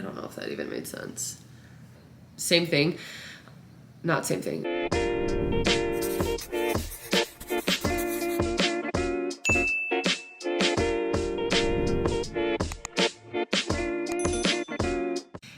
I don't know if that even made sense. Same thing. Not same thing.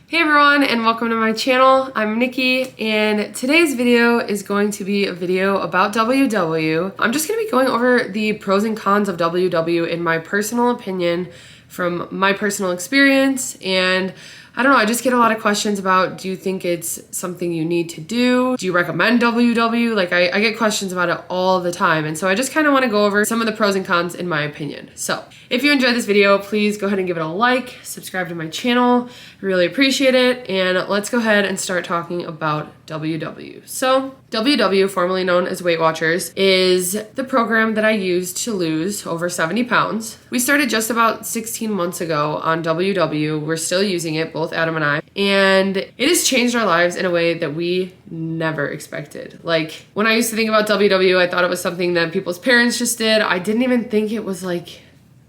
Hey everyone, and welcome to my channel. I'm Nikki, and today's video is going to be a video about WW. I'm just going to be going over the pros and cons of WW in my personal opinion from my personal experience. And I don't know, I just get a lot of questions about, do you think it's something you need to do? Do you recommend WW? Like I get questions about it all the time. And so I just kind of want to go over some of the pros and cons in my opinion. So if you enjoyed this video, please go ahead and give it a like, subscribe to my channel. I really appreciate it. And let's go ahead and start talking about WW. So WW, formerly known as Weightwatchers, is the program that I used to lose over 70 pounds. We started just about 16 months ago on WW. We're still using it, both Adam and I, and it has changed our lives in a way that we never expected. Like, when I used to think about WW, I thought it was something that people's parents just did. I didn't even think it was like,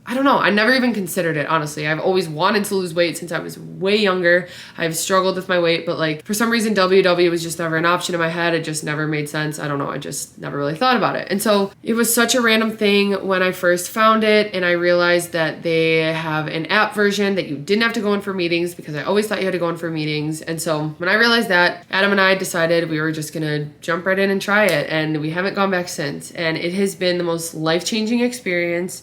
I don't know. I never even considered it, honestly. I've always wanted to lose weight since I was way younger. I've struggled with my weight, but like for some reason WW was just never an option in my head. It just never made sense. I don't know. I just never really thought about it. And so it was such a random thing when I first found it, and I realized that they have an app version that you didn't have to go in for meetings, because I always thought you had to go in for meetings. And so when I realized that, Adam and I decided we were just gonna jump right in and try it, and we haven't gone back since. And it has been the most life-changing experience.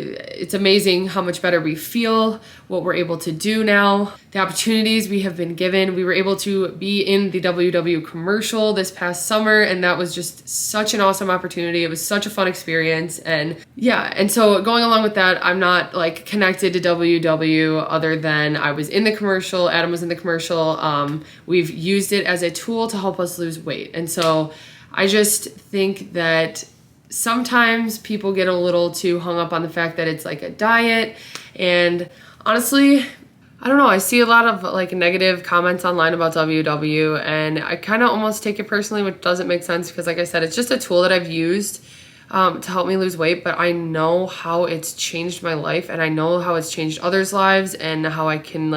It's amazing how much better we feel, what we're able to do now, the opportunities we have been given. We were able to be in the WW commercial this past summer, and that was just such an awesome opportunity. It was such a fun experience. And yeah, and so going along with that, I'm not like connected to WW other than I was in the commercial, Adam was in the commercial. We've used it as a tool to help us lose weight. And so I just think that sometimes people get a little too hung up on the fact that it's like a diet. And honestly, I don't know, I see a lot of like negative comments online about WW, and I kind of almost take it personally, which doesn't make sense, because like I said, it's just a tool that I've used to help me lose weight. But I know how it's changed my life, and I know how it's changed others' lives, and how I can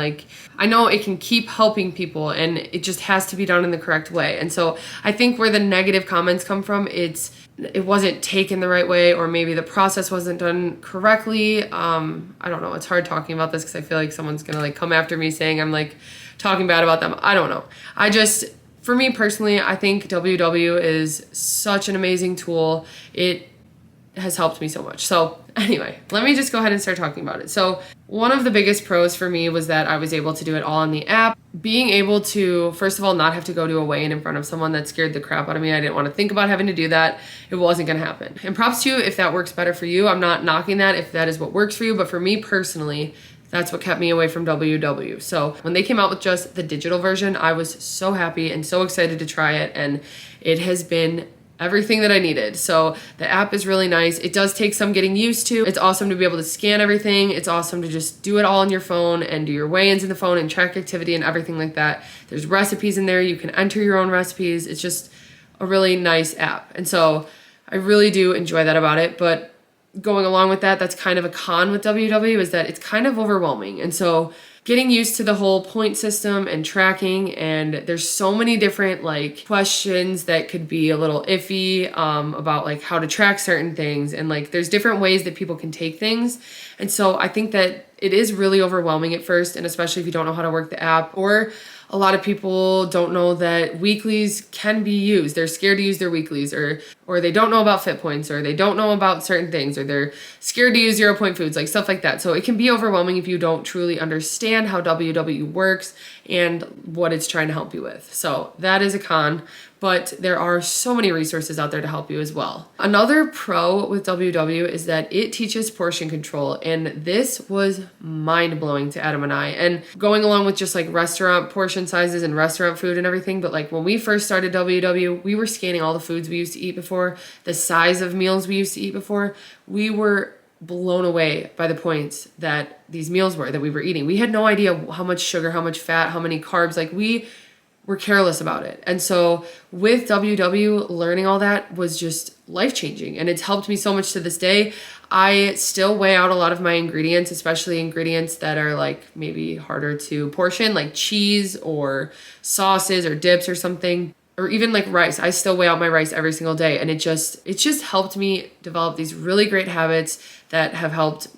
I know it can keep helping people, and it just has to be done in the correct way. And so I think where the negative comments come from, it wasn't taken the right way, or maybe the process wasn't done correctly. I don't know. It's hard talking about this because I feel like someone's gonna like come after me saying I'm like talking bad about them. I don't know. For me personally, I think WW is such an amazing tool. It has helped me so much. So anyway, let me just go ahead and start talking about it. So one of the biggest pros for me was that I was able to do it all on the app. Being able to, first of all, not have to go to a weigh-in in front of someone that scared the crap out of me. I didn't want to think about having to do that. It wasn't going to happen. And props to you if that works better for you. I'm not knocking that if that is what works for you, but for me personally, that's what kept me away from WW. So when they came out with just the digital version, I was so happy and so excited to try it, and it has been everything that I needed. So the app is really nice. It does take some getting used to. It's awesome to be able to scan everything. It's awesome to just do it all on your phone and do your weigh-ins in the phone and track activity and everything like that. There's recipes in there. You can enter your own recipes. It's just a really nice app. And so I really do enjoy that about it. But going along with that, that's kind of a con with WW, is that it's kind of overwhelming. And so getting used to the whole point system and tracking, and there's so many different like questions that could be a little iffy about like how to track certain things, and like there's different ways that people can take things. And so I think that it is really overwhelming at first, and especially if you don't know how to work the app, or a lot of people don't know that weeklies can be used. They're scared to use their weeklies, or they don't know about fit points, or they don't know about certain things, or they're scared to use 0-point foods, like stuff like that. So it can be overwhelming if you don't truly understand how WW works and what it's trying to help you with. So that is a con, but there are so many resources out there to help you as well. Another pro with WW is that it teaches portion control, and this was mind-blowing to Adam and I. And going along with just like restaurant portion sizes and restaurant food and everything, but like when we first started WW, we were scanning all the foods we used to eat before, the size of meals we used to eat before. We were blown away by the points that these meals were that we were eating. We had no idea how much sugar, how much fat, how many carbs. Like we we're careless about it. And so with WW, learning all that was just life-changing, and it's helped me so much to this day. I still weigh out a lot of my ingredients, especially ingredients that are like maybe harder to portion, like cheese or sauces or dips or something, or even like rice. I still weigh out my rice every single day, and it just helped me develop these really great habits that have helped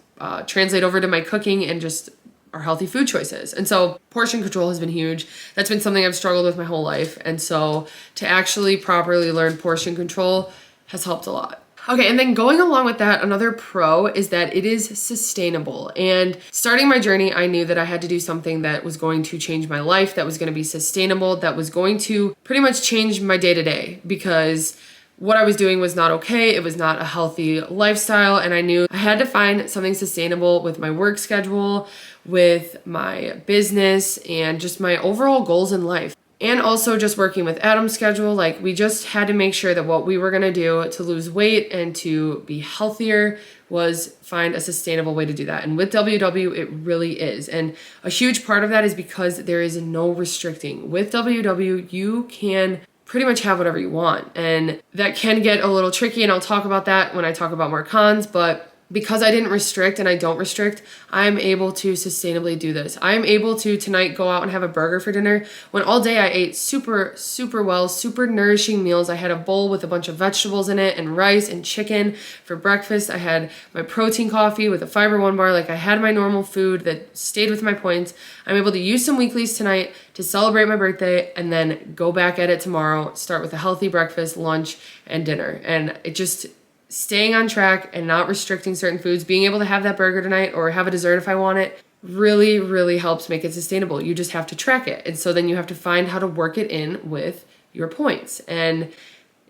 translate over to my cooking and just our healthy food choices. And so portion control has been huge. That's been something I've struggled with my whole life. And so to actually properly learn portion control has helped a lot. Okay, and then going along with that, another pro is that it is sustainable. And starting my journey, I knew that I had to do something that was going to change my life, that was going to be sustainable, that was going to pretty much change my day-to-day, because what I was doing was not okay. It was not a healthy lifestyle, and I knew I had to find something sustainable with my work schedule, with my business, and just my overall goals in life. And also just working with Adam's schedule, like we just had to make sure that what we were gonna do to lose weight and to be healthier was find a sustainable way to do that. And with WW, it really is. And a huge part of that is because there is no restricting. With WW, you can pretty much have whatever you want. And that can get a little tricky, and I'll talk about that when I talk about more cons, but because I didn't restrict and I don't restrict, I'm able to sustainably do this. I'm able to tonight go out and have a burger for dinner when all day I ate super well, super nourishing meals. I had a bowl with a bunch of vegetables in it and rice and chicken for breakfast. I had my protein coffee with a fiber one bar. Like I had my normal food that stayed with my points. I'm able to use some weeklies tonight to celebrate my birthday and then go back at it tomorrow, start with a healthy breakfast, lunch, and dinner. And it just staying on track and not restricting certain foods, being able to have that burger tonight or have a dessert if I want it, really helps make it sustainable. You just have to track it. And so then you have to find how to work it in with your points. And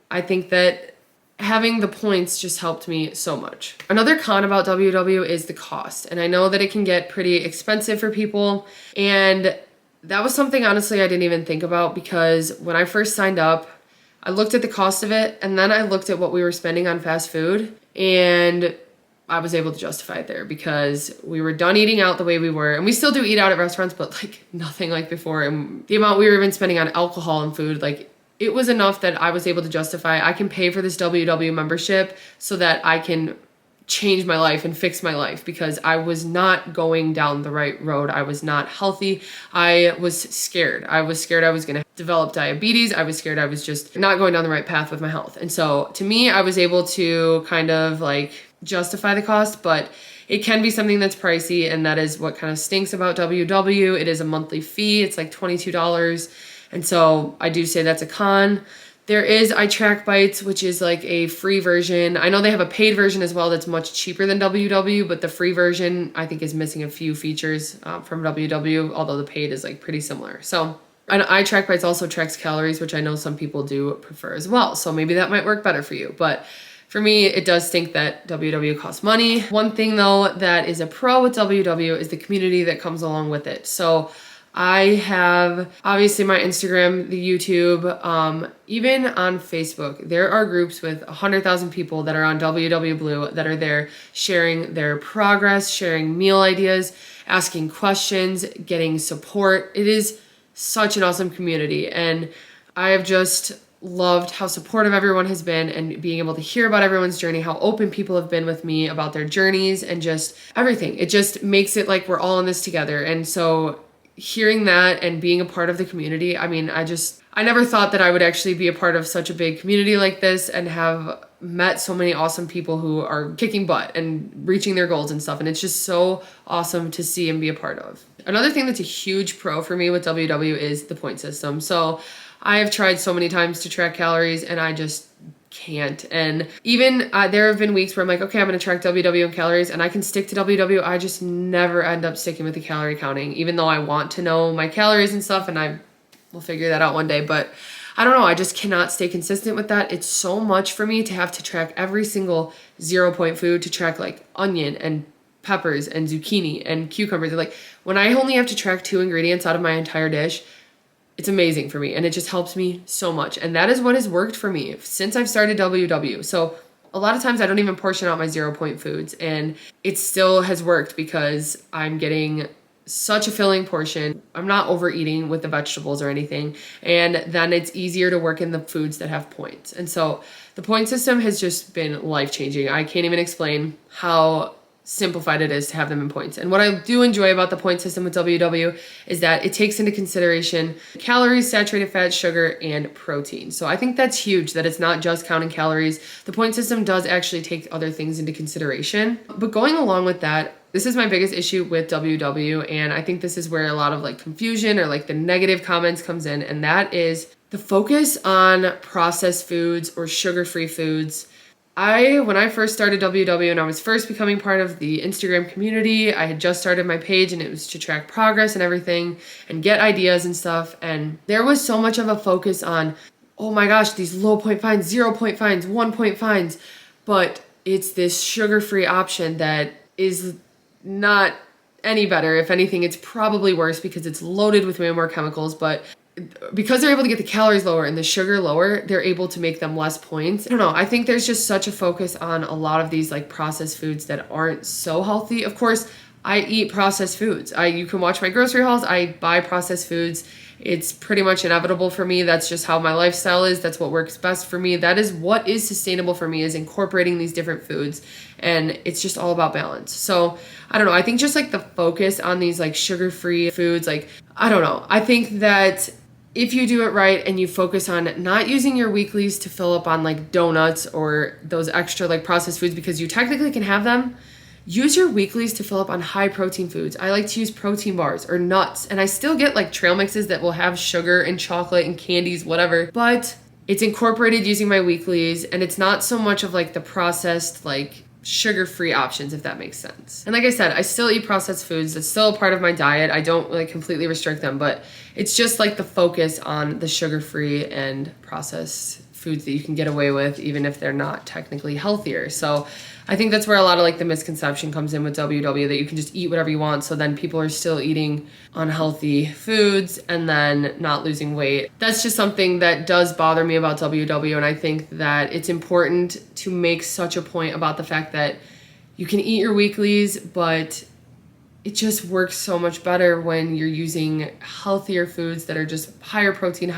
I think that having the points just helped me so much. Another con about WW is the cost. And I know that it can get pretty expensive for people. And that was something, honestly, I didn't even think about, because when I first signed up, I looked at the cost of it, and then I looked at what we were spending on fast food, and I was able to justify it there because we were done eating out the way we were. And we still do eat out at restaurants, but like nothing like before. And the amount we were even spending on alcohol and food, like it was enough that I was able to justify, I can pay for this WW membership so that I can change my life and fix my life, because I was not going down the right road. I was not healthy. I was scared. I was scared I was going to develop diabetes. I was scared I was just not going down the right path with my health. And so to me, I was able to kind of like justify the cost, but it can be something that's pricey, and that is what kind of stinks about WW. It is a monthly fee. It's like $22. And so I do say that's a con. There is iTrackBites, which is like a free version. I know they have a paid version as well that's much cheaper than WW, but the free version I think is missing a few features from WW, although the paid is like pretty similar. So, and iTrackBites also tracks calories, which I know some people do prefer as well. So maybe that might work better for you. But for me, it does stink that WW costs money. One thing though that is a pro with WW is the community that comes along with it. So I have obviously my Instagram, the YouTube, even on Facebook, there are groups with 100,000 people that are on WW Blue that are there sharing their progress, sharing meal ideas, asking questions, getting support. It is such an awesome community, and I have just loved how supportive everyone has been, and being able to hear about everyone's journey, how open people have been with me about their journeys and just everything. It just makes it like we're all in this together. And so hearing that and being a part of the community, I mean, I never thought that I would actually be a part of such a big community like this and have met so many awesome people who are kicking butt and reaching their goals and stuff. And it's just so awesome to see and be a part of. Another thing that's a huge pro for me with WW is the point system. So I have tried so many times to track calories, and I just can't. And even there have been weeks where I'm like, okay, I'm going to track WW and calories, and I can stick to WW. I just never end up sticking with the calorie counting, even though I want to know my calories and stuff, and I will figure that out one day. But I don't know, I just cannot stay consistent with that. It's so much for me to have to track every single 0-point food, to track like onion and peppers and zucchini and cucumbers. Like when I only have to track 2 ingredients out of my entire dish, it's amazing for me, and it just helps me so much. And that is what has worked for me since I've started WW. So a lot of times I don't even portion out my 0-point foods, and it still has worked because I'm getting such a filling portion. I'm not overeating with the vegetables or anything. And then it's easier to work in the foods that have points. And so the point system has just been life-changing. I can't even explain how simplified it is to have them in points. And what I do enjoy about the point system with WW is that it takes into consideration calories, saturated fat, sugar, and protein. So I think that's huge, that it's not just counting calories. The point system does actually take other things into consideration. But going along with that, this is my biggest issue with WW, and I think this is where a lot of like confusion or like the negative comments comes in, and that is the focus on processed foods or sugar-free foods. When I first started WW and I was first becoming part of the Instagram community, I had just started my page and it was to track progress and everything and get ideas and stuff. And there was so much of a focus on, oh my gosh, these low point fines, 0 point fines, 1 point fines. But it's this sugar-free option that is not any better. If anything, it's probably worse because it's loaded with way more chemicals. But because they're able to get the calories lower and the sugar lower, they're able to make them less points. I don't know. I think there's just such a focus on a lot of these like processed foods that aren't so healthy. Of course, I eat processed foods. You can watch my grocery hauls. I buy processed foods. It's pretty much inevitable for me. That's just how my lifestyle is. That's what works best for me. That is what is sustainable for me, is incorporating these different foods. And it's just all about balance. So I don't know. I think just like the focus on these like sugar-free foods, like, I don't know. I think that if you do it right and you focus on not using your weeklies to fill up on like donuts or those extra like processed foods, because you technically can have them, use your weeklies to fill up on high protein foods. I like to use protein bars or nuts, and I still get like trail mixes that will have sugar and chocolate and candies, whatever, but it's incorporated using my weeklies, and it's not so much of like the processed like sugar-free options, if that makes sense. And like I said, I still eat processed foods. It's still a part of my diet. I don't like completely restrict them, but it's just like the focus on the sugar-free and processed foods that you can get away with, even if they're not technically healthier. So I think that's where a lot of like the misconception comes in with WW, that you can just eat whatever you want. So then people are still eating unhealthy foods and then not losing weight. That's just something that does bother me about WW. And I think that it's important to make such a point about the fact that you can eat your weeklies, but it just works so much better when you're using healthier foods that are just higher protein,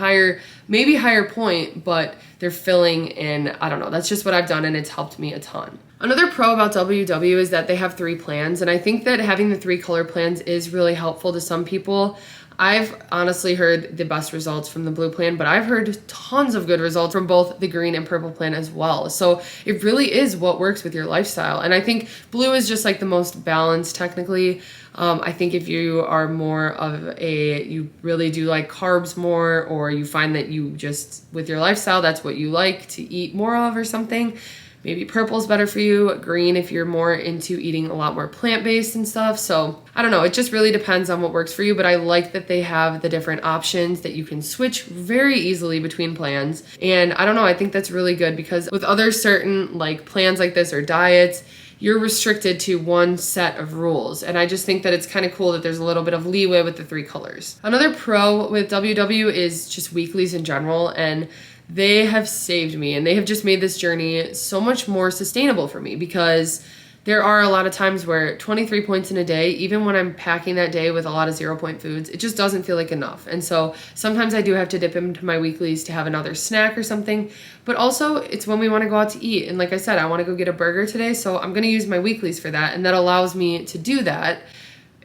maybe higher point, but they're filling in. I don't know. That's just what I've done, and it's helped me a ton. Another pro about WW is that they have 3 plans, and I think that having the 3 color plans is really helpful to some people. I've honestly heard the best results from the blue plan, but I've heard tons of good results from both the green and purple plan as well. So it really is what works with your lifestyle. And I think blue is just like the most balanced technically. I think if you are more of you really do like carbs more, or you find that you just, with your lifestyle, that's what you like to eat more of or something, maybe purple is better for you. Green if you're more into eating a lot more plant-based and stuff. So I don't know. It just really depends on what works for you. But I like that they have the different options that you can switch very easily between plans. And I don't know. I think that's really good, because with other certain like plans like this or diets, you're restricted to one set of rules. And I just think that it's kind of cool that there's a little bit of leeway with the 3 colors. Another pro with WW is just weeklies in general. And they have saved me, and they have just made this journey so much more sustainable for me, because there are a lot of times where 23 points in a day, even when I'm packing that day with a lot of 0 point foods, it just doesn't feel like enough. And so sometimes I do have to dip into my weeklies to have another snack or something, but also it's when we want to go out to eat. And like I said, I want to go get a burger today, so I'm going to use my weeklies for that. And that allows me to do that.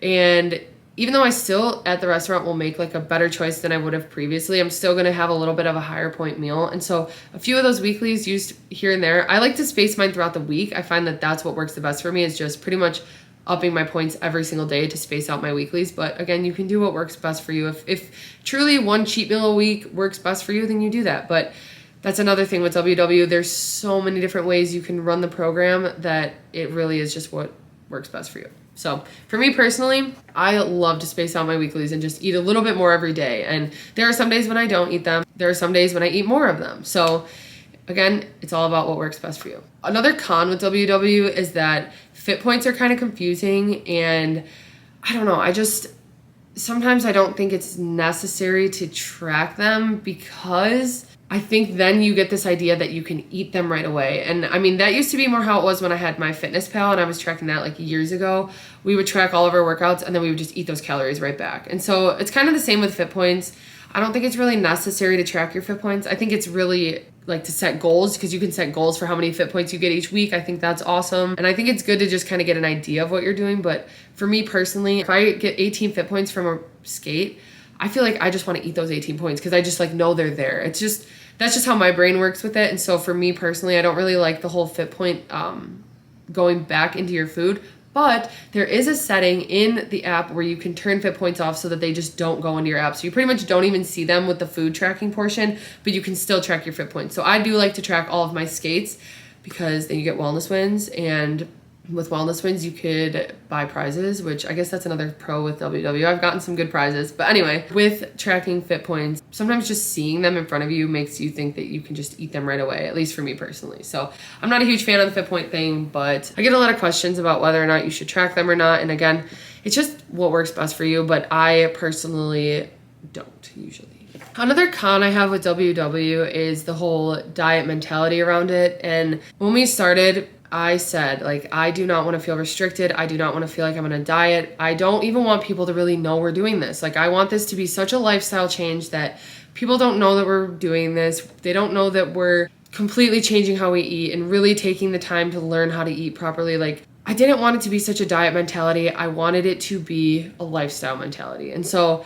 And even though I still at the restaurant will make like a better choice than I would have previously, I'm still going to have a little bit of a higher point meal. And so a few of those weeklies used here and there. I like to space mine throughout the week. I find that that's what works the best for me, is just pretty much upping my points every single day to space out my weeklies. But again, you can do what works best for you. If truly one cheat meal a week works best for you, then you do that. But that's another thing with WW. There's so many different ways you can run the program that it really is just what works best for you. So for me personally, I love to space out my weeklies and just eat a little bit more every day. And there are some days when I don't eat them. There are some days when I eat more of them. So again, it's all about what works best for you. Another con with WW is that fit points are kind of confusing. And I don't know, sometimes I don't think it's necessary to track them, because I think then you get this idea that you can eat them right away. And I mean, that used to be more how it was when I had my Fitness Pal and I was tracking that like years ago. We would track all of our workouts and then we would just eat those calories right back. And so it's kind of the same with Fit Points. I don't think it's really necessary to track your Fit Points. I think it's really like to set goals, because you can set goals for how many Fit Points you get each week. I think that's awesome. And I think it's good to just kind of get an idea of what you're doing. But for me personally, if I get 18 Fit Points from a skate, I feel like I just want to eat those 18 points because I just like know they're there. It's just, that's just how my brain works with it. And so for me personally, I don't really like the whole Fit Point going back into your food. But there is a setting in the app where you can turn Fit Points off so that they just don't go into your app. So you pretty much don't even see them with the food tracking portion, but you can still track your Fit Points. So I do like to track all of my skates because then you get wellness wins, and with wellness wins you could buy prizes, which I guess that's another pro with WW. I've gotten some good prizes. But anyway, with tracking Fit Points, sometimes just seeing them in front of you makes you think that you can just eat them right away, at least for me personally. So I'm not a huge fan of the Fit Point thing, but I get a lot of questions about whether or not you should track them or not. And again, it's just what works best for you, but I personally don't usually. Another con I have with WW is the whole diet mentality around it. And when we started, I said, like, I do not want to feel restricted. I do not want to feel like I'm on a diet. I don't even want people to really know we're doing this. Like, I want this to be such a lifestyle change that people don't know that we're doing this. They don't know that we're completely changing how we eat and really taking the time to learn how to eat properly. Like, I didn't want it to be such a diet mentality. I wanted it to be a lifestyle mentality. And so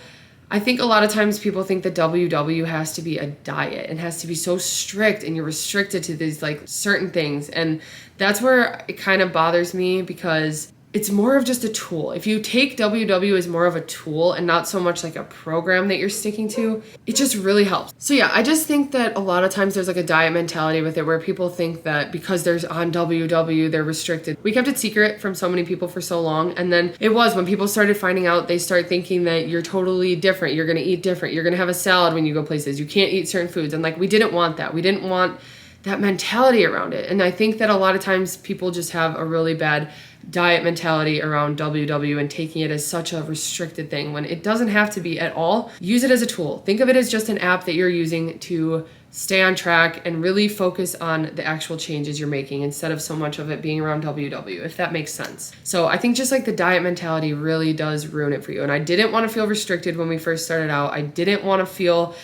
I think a lot of times people think that WW has to be a diet and has to be so strict and you're restricted to these like certain things. And that's where it kind of bothers me, because it's more of just a tool. If you take WW as more of a tool and not so much like a program that you're sticking to, it just really helps. So yeah, I just think that a lot of times there's like a diet mentality with it where people think that because there's on WW, they're restricted. We kept it secret from so many people for so long. And then it was when people started finding out, they start thinking that you're totally different. You're going to eat different. You're going to have a salad when you go places. You can't eat certain foods. And like, we didn't want that. We didn't want that mentality around it. And I think that a lot of times people just have a really bad diet mentality around WW and taking it as such a restricted thing when it doesn't have to be at all. Use it as a tool. Think of it as just an app that you're using to stay on track and really focus on the actual changes you're making instead of so much of it being around WW, if that makes sense. So I think just like the diet mentality really does ruin it for you. And I didn't want to feel restricted when we first started out. I didn't want to feel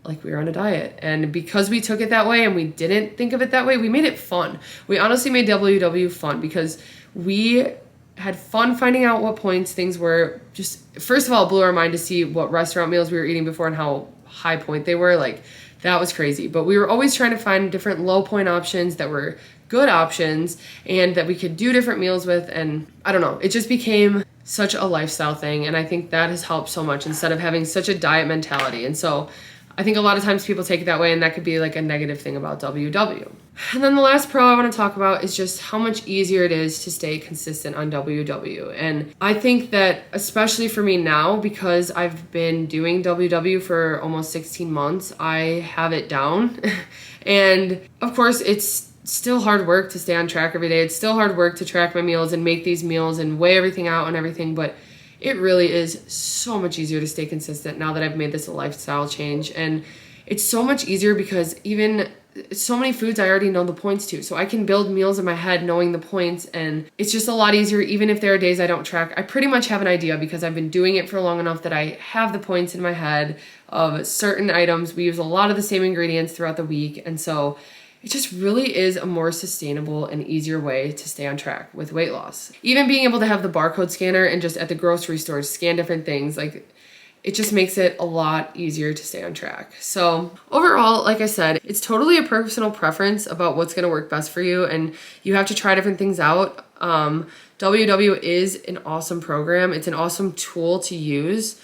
like we were on a diet. And because we took it that way and we didn't think of it that way, we made it fun. We honestly made WW fun because we had fun finding out what points things were. Just, first of all, it blew our mind to see what restaurant meals we were eating before and how high point they were. Like, that was crazy. But we were always trying to find different low point options that were good options and that we could do different meals with. And I don't know, it just became such a lifestyle thing. And I think that has helped so much instead of having such a diet mentality. And so I think a lot of times people take it that way, and that could be like a negative thing about WW. And then the last pro I want to talk about is just how much easier it is to stay consistent on WW. And I think that especially for me now, because I've been doing WW for almost 16 months, I have it down. And of course, it's still hard work to stay on track every day. It's still hard work to track my meals and make these meals and weigh everything out and everything, but it really is so much easier to stay consistent now that I've made this a lifestyle change. And it's so much easier because even so many foods I already know the points to. So I can build meals in my head knowing the points, and it's just a lot easier. Even if there are days I don't track, I pretty much have an idea because I've been doing it for long enough that I have the points in my head of certain items. We use a lot of the same ingredients throughout the week. And so it just really is a more sustainable and easier way to stay on track with weight loss. Even being able to have the barcode scanner and just at the grocery store scan different things, like, it just makes it a lot easier to stay on track. So overall, like I said, it's totally a personal preference about what's gonna work best for you, and you have to try different things out. WW is an awesome program. It's an awesome tool to use.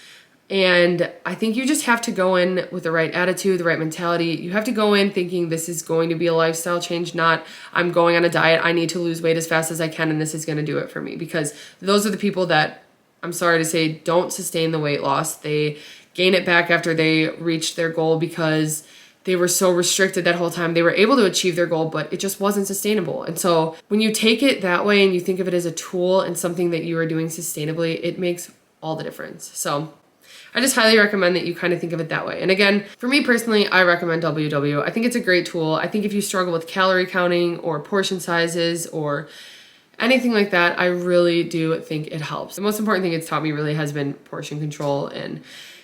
And I think you just have to go in with the right attitude, the right mentality. You have to go in thinking this is going to be a lifestyle change, not I'm going on a diet, I need to lose weight as fast as I can, and this is gonna do it for me. Because those are the people that, I'm sorry to say, don't sustain the weight loss. They gain it back after they reach their goal because they were so restricted that whole time. They were able to achieve their goal, but it just wasn't sustainable. And so when you take it that way and you think of it as a tool and something that you are doing sustainably, it makes all the difference. So I just highly recommend that you kind of think of it that way. And again, for me personally, I recommend WW. I think it's a great tool. I think if you struggle with calorie counting or portion sizes or anything like that, I really do think it helps. The most important thing it's taught me really has been portion control and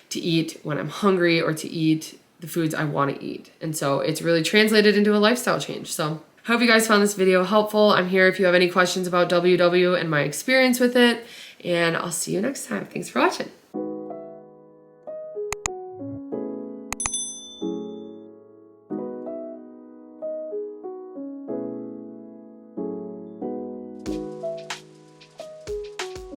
to eat when I'm hungry or to eat the foods I want to eat. And so it's really translated into a lifestyle change. So I hope you guys found this video helpful. I'm here if you have any questions about WW and my experience with it, and I'll see you next time. Thanks for watching.